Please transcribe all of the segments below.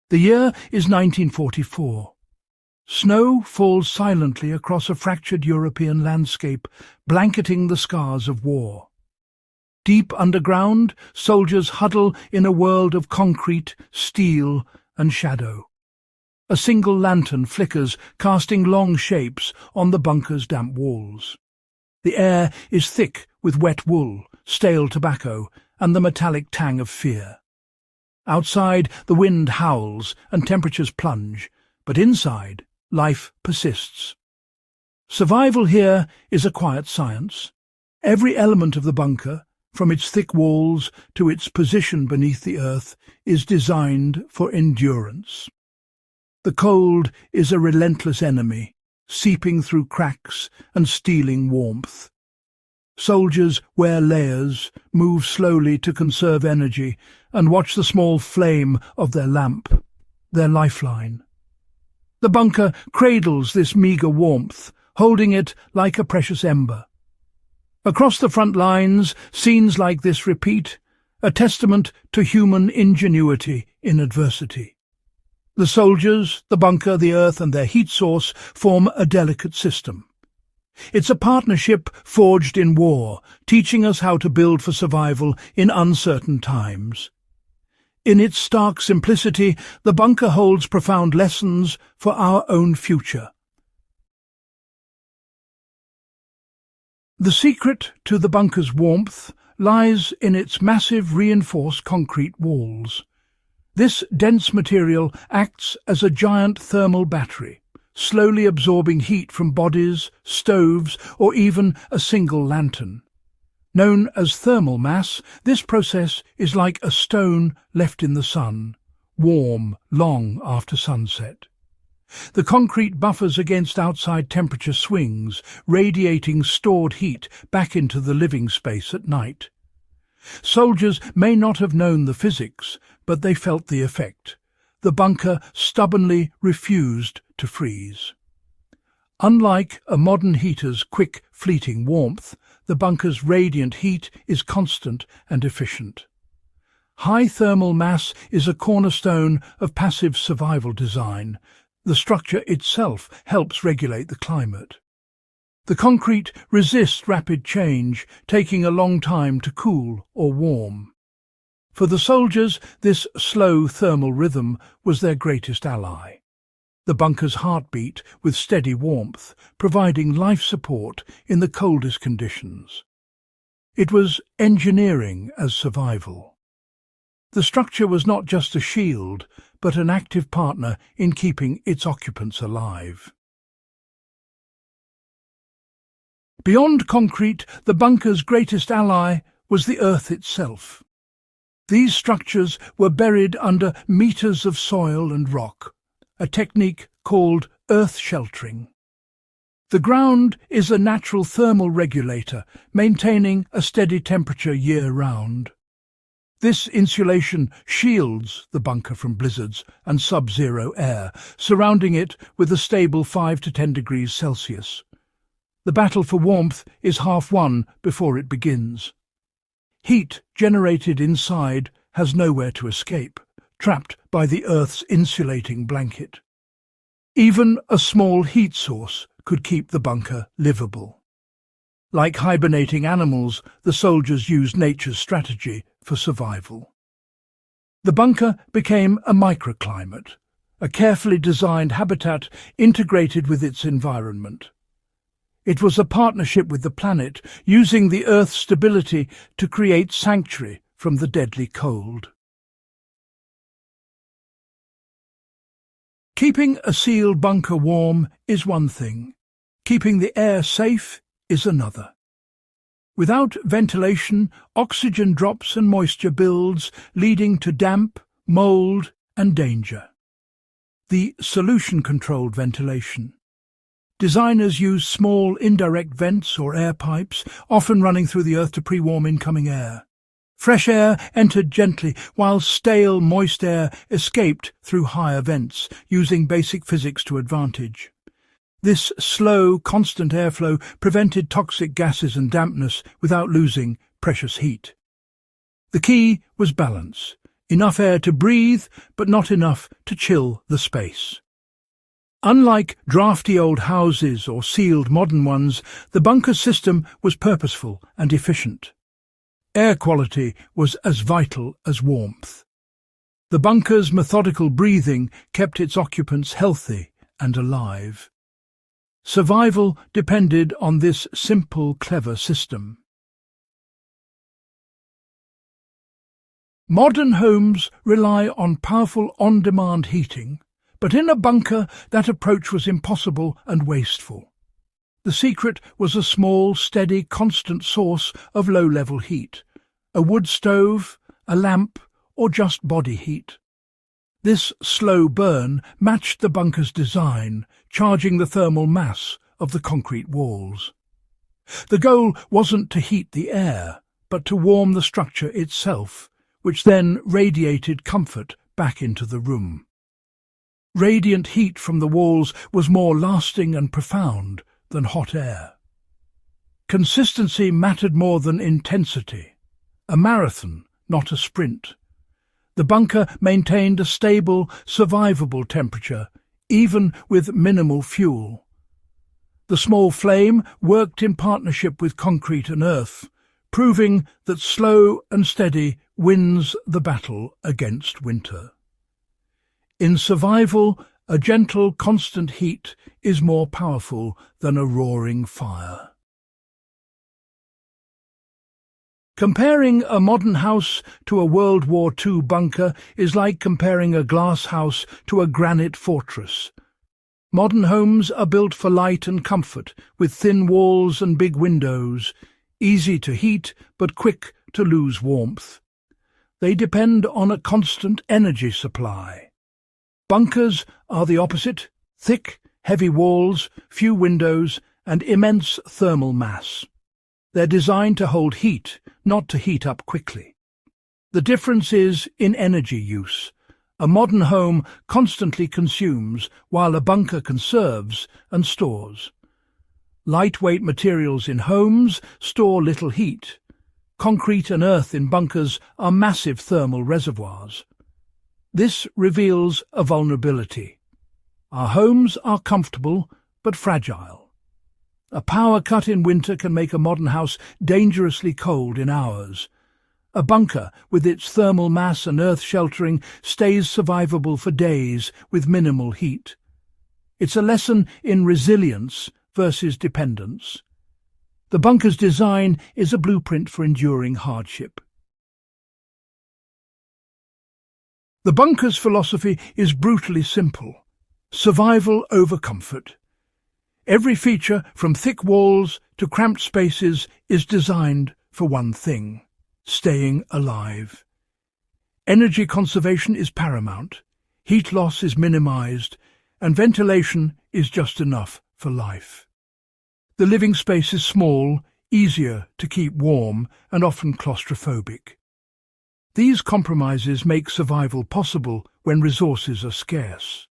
The year is 1944. Snow falls silently across a fractured European landscape, blanketing the scars of war. Deep underground, soldiers huddle in a world of concrete, steel, and shadow. A single lantern flickers, casting long shapes on the bunker's damp walls. The air is thick with wet wool, stale tobacco, and the metallic tang of fear. Outside, the wind howls and temperatures plunge, but inside, life persists. Survival here is a quiet science. Every element of the bunker, from its thick walls to its position beneath the earth, is designed for endurance. The cold is a relentless enemy, seeping through cracks and stealing warmth. Soldiers wear layers, move slowly to conserve energy, and watch the small flame of their lamp, their lifeline. The bunker cradles this meagre warmth, holding it like a precious ember. Across the front lines, scenes like this repeat, a testament to human ingenuity in adversity. The soldiers, the bunker, the earth, and their heat source form a delicate system. It's a partnership forged in war, teaching us how to build for survival in uncertain times. In its stark simplicity, the bunker holds profound lessons for our own future. The secret to the bunker's warmth lies in its massive reinforced concrete walls. This dense material acts as a giant thermal battery, slowly absorbing heat from bodies, stoves, or even a single lantern. Known as thermal mass, this process is like a stone left in the sun, warm long after sunset. The concrete buffers against outside temperature swings, radiating stored heat back into the living space at night. Soldiers may not have known the physics, but they felt the effect. The bunker stubbornly refused to freeze. Unlike a modern heater's quick, fleeting warmth, the bunker's radiant heat is constant and efficient. High thermal mass is a cornerstone of passive survival design. The structure itself helps regulate the climate. The concrete resists rapid change, taking a long time to cool or warm. For the soldiers, this slow thermal rhythm was their greatest ally. The bunker's heartbeat with steady warmth, providing life support in the coldest conditions. It was engineering as survival. The structure was not just a shield, but an active partner in keeping its occupants alive. Beyond concrete, the bunker's greatest ally was the earth itself. These structures were buried under meters of soil and rock, a technique called earth sheltering. The ground is a natural thermal regulator, maintaining a steady temperature year-round. This insulation shields the bunker from blizzards and sub-zero air, surrounding it with a stable 5 to 10 degrees Celsius. The battle for warmth is half won before it begins. Heat generated inside has nowhere to escape, trapped by the Earth's insulating blanket. Even a small heat source could keep the bunker livable. Like hibernating animals, the soldiers used nature's strategy for survival. The bunker became a microclimate, a carefully designed habitat integrated with its environment. It was a partnership with the planet, using the Earth's stability to create sanctuary from the deadly cold. Keeping a sealed bunker warm is one thing. Keeping the air safe is another. Without ventilation, oxygen drops and moisture builds, leading to damp, mold, and danger. The solution-controlled ventilation. Designers use small indirect vents or air pipes, often running through the earth to pre-warm incoming air. Fresh air entered gently, while stale, moist air escaped through higher vents, using basic physics to advantage. This slow, constant airflow prevented toxic gases and dampness without losing precious heat. The key was balance, Enough air to breathe, but not enough to chill the space. Unlike drafty old houses or sealed modern ones, the bunker system was purposeful and efficient. Air quality was as vital as warmth. The bunker's methodical breathing kept its occupants healthy and alive. Survival depended on this simple, clever system. Modern homes rely on powerful on-demand heating, but in a bunker that approach was impossible and wasteful. The secret was a small, steady, constant source of low-level heat, a wood stove, a lamp, or just body heat. This slow burn matched the bunker's design, charging the thermal mass of the concrete walls. The goal wasn't to heat the air, but to warm the structure itself, which then radiated comfort back into the room. Radiant heat from the walls was more lasting and profound than hot air. Consistency mattered more than intensity. A marathon, not a sprint. The bunker maintained a stable, survivable temperature, even with minimal fuel. The small flame worked in partnership with concrete and earth, proving that slow and steady wins the battle against winter. In survival, a gentle, constant heat is more powerful than a roaring fire. Comparing a modern house to a World War II bunker is like comparing a glass house to a granite fortress. Modern homes are built for light and comfort, with thin walls and big windows, easy to heat but quick to lose warmth. They depend on a constant energy supply. Bunkers are the opposite: thick, heavy walls, few windows, and immense thermal mass. They're designed to hold heat, not to heat up quickly. The difference is in energy use. A modern home constantly consumes, while a bunker conserves and stores. Lightweight materials in homes store little heat. Concrete and earth in bunkers are massive thermal reservoirs. This reveals a vulnerability. Our homes are comfortable but fragile. A power cut in winter can make a modern house dangerously cold in hours. A bunker, with its thermal mass and earth sheltering, stays survivable for days with minimal heat. It's a lesson in resilience versus dependence. The bunker's design is a blueprint for enduring hardship. The bunker's philosophy is brutally simple: survival over comfort. Every feature, from thick walls to cramped spaces, is designed for one thing: staying alive. Energy conservation is paramount, heat loss is minimized, and ventilation is just enough for life. The living space is small, easier to keep warm, and often claustrophobic. These compromises make survival possible when resources are scarce.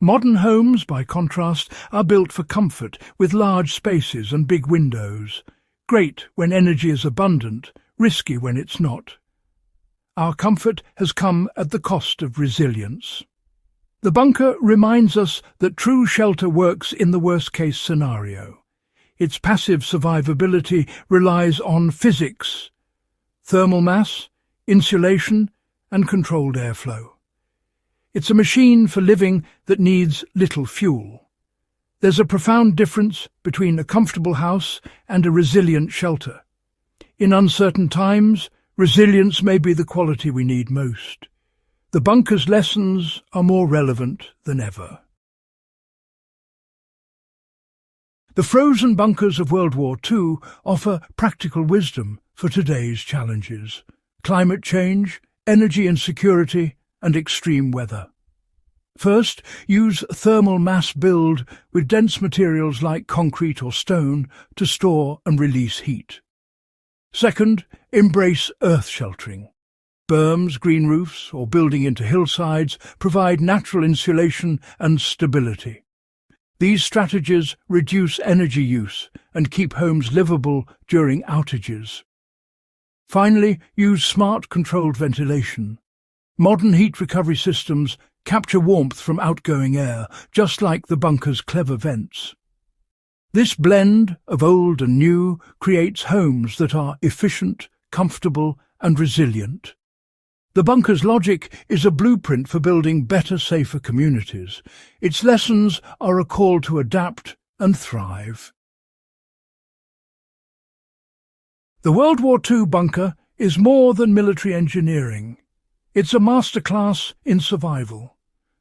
Modern homes, by contrast, are built for comfort, with large spaces and big windows. Great when energy is abundant, risky when it's not. Our comfort has come at the cost of resilience. The bunker reminds us that true shelter works in the worst-case scenario. Its passive survivability relies on physics: thermal mass, insulation, and controlled airflow. It's a machine for living that needs little fuel. There's a profound difference between a comfortable house and a resilient shelter. In uncertain times, resilience may be the quality we need most. The bunker's lessons are more relevant than ever. The frozen bunkers of World War II offer practical wisdom for today's challenges: climate change, energy insecurity, and extreme weather. First, use thermal mass build with dense materials like concrete or stone to store and release heat. Second, embrace earth sheltering. Berms, green roofs, or building into hillsides provide natural insulation and stability. These strategies reduce energy use and keep homes livable during outages. Finally, use smart controlled ventilation. Modern heat recovery systems capture warmth from outgoing air, just like the bunker's clever vents. This blend of old and new creates homes that are efficient, comfortable, and resilient. The bunker's logic is a blueprint for building better, safer communities. Its lessons are a call to adapt and thrive. The World War II bunker is more than military engineering. It's a masterclass in survival.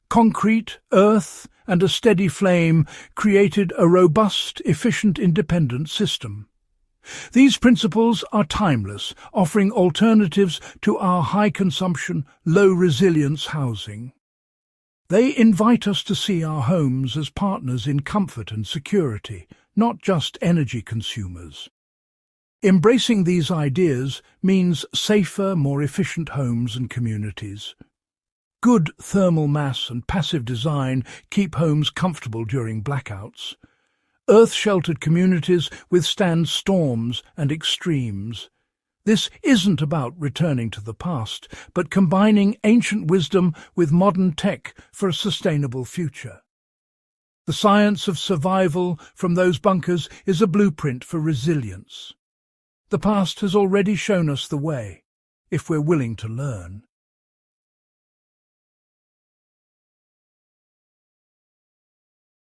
Concrete, earth, and a steady flame created a robust, efficient, independent system. These principles are timeless, offering alternatives to our high-consumption, low-resilience housing. They invite us to see our homes as partners in comfort and security, not just energy consumers. Embracing these ideas means safer, more efficient homes and communities. Good thermal mass and passive design keep homes comfortable during blackouts. Earth-sheltered communities withstand storms and extremes. This isn't about returning to the past, but combining ancient wisdom with modern tech for a sustainable future. The science of survival from those bunkers is a blueprint for resilience. The past has already shown us the way, if we're willing to learn.